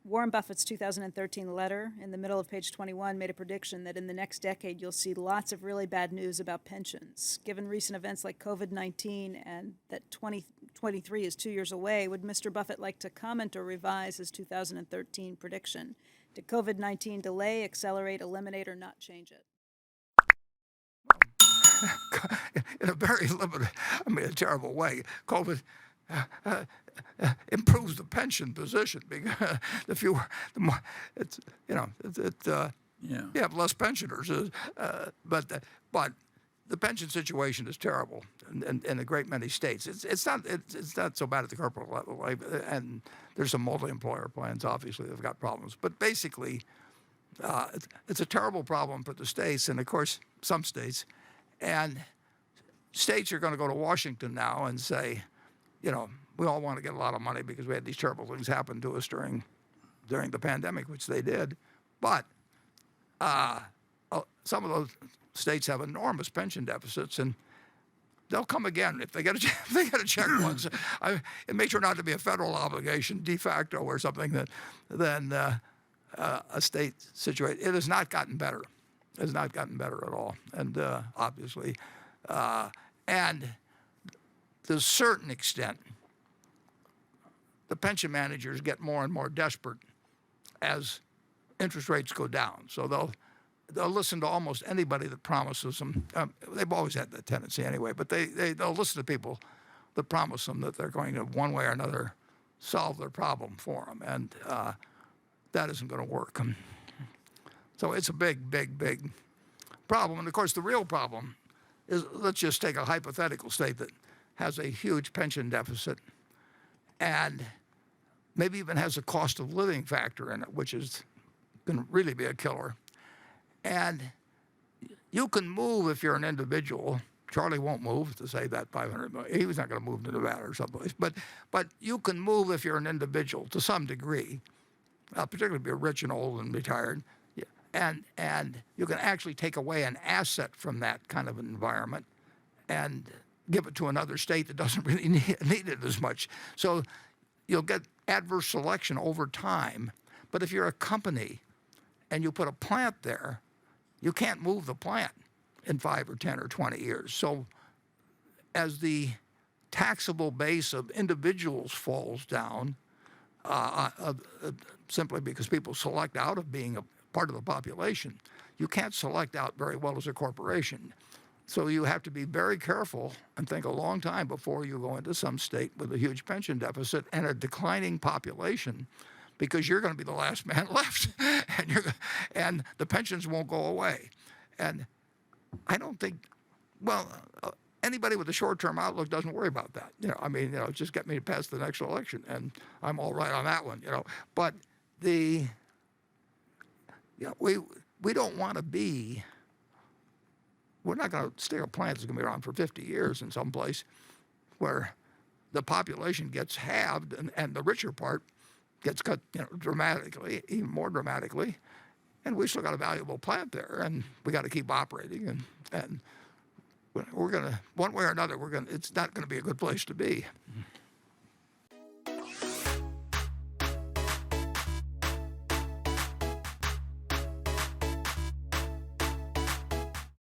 Warren Buffett's 2013 letter in the middle of page 21 made a prediction that in the next decade you'll see lots of really bad news about pensions. Given recent events like COVID-19 and that 2023 is 2 years away, would Mr. Buffett like to comment or revise his 2013 prediction? Did COVID-19 delay, accelerate, eliminate, or not change it? In a very limited, a terrible way, COVID improves the pension position because the fewer, the more, it's, you have less pensioners. But the pension situation is terrible in a great many states. It's not so bad at the corporate level, and there's some multi-employer plans, obviously, that have got problems. But basically, it's a terrible problem for the states, and of course, some states. And states are going to go to Washington now and say, we all want to get a lot of money because we had these terrible things happen to us during the pandemic, which they did. But some of those states have enormous pension deficits, and they'll come again if they get a check once. It may turn out to be a federal obligation de facto or something than a state situation. It has not gotten better. It has not gotten better at all, and obviously, and to a certain extent, the pension managers get more and more desperate as interest rates go down. So they'll listen to almost anybody that promises them. They've always had that tendency anyway, but they'll listen to people that promise them that they're going to, one way or another, solve their problem for them, and that isn't going to work. So it's a big, big, big problem. And of course, the real problem is, let's just take a hypothetical state that has a huge pension deficit and maybe even has a cost of living factor in it, which is going to really be a killer. And you can move if you're an individual. Charlie won't move to save that $500 million. He was not going to move to Nevada or someplace. But you can move if you're an individual to some degree, particularly if you're rich and old and retired. And you can actually take away an asset from that kind of an environment and give it to another state that doesn't really need it as much. So you'll get adverse selection over time. But if you're a company and you put a plant there, you can't move the plant in 5 or 10 or 20 years. So as the taxable base of individuals falls down, simply because people select out of being a part of the population, you can't select out very well as a corporation. So you have to be very careful and think a long time before you go into some state with a huge pension deficit and a declining population, because you're going to be the last man left, and the pensions won't go away. And I don't think, anybody with a short-term outlook doesn't worry about that. Just get me past the next election, and I'm all right on that one. But we don't want to be. We're not going to stay a plant that's going to be around for 50 years in some place where the population gets halved and the richer part gets cut dramatically, even more dramatically. And we still got a valuable plant there, and we got to keep operating. And we're going to, one way or another, it's not going to be a good place to be.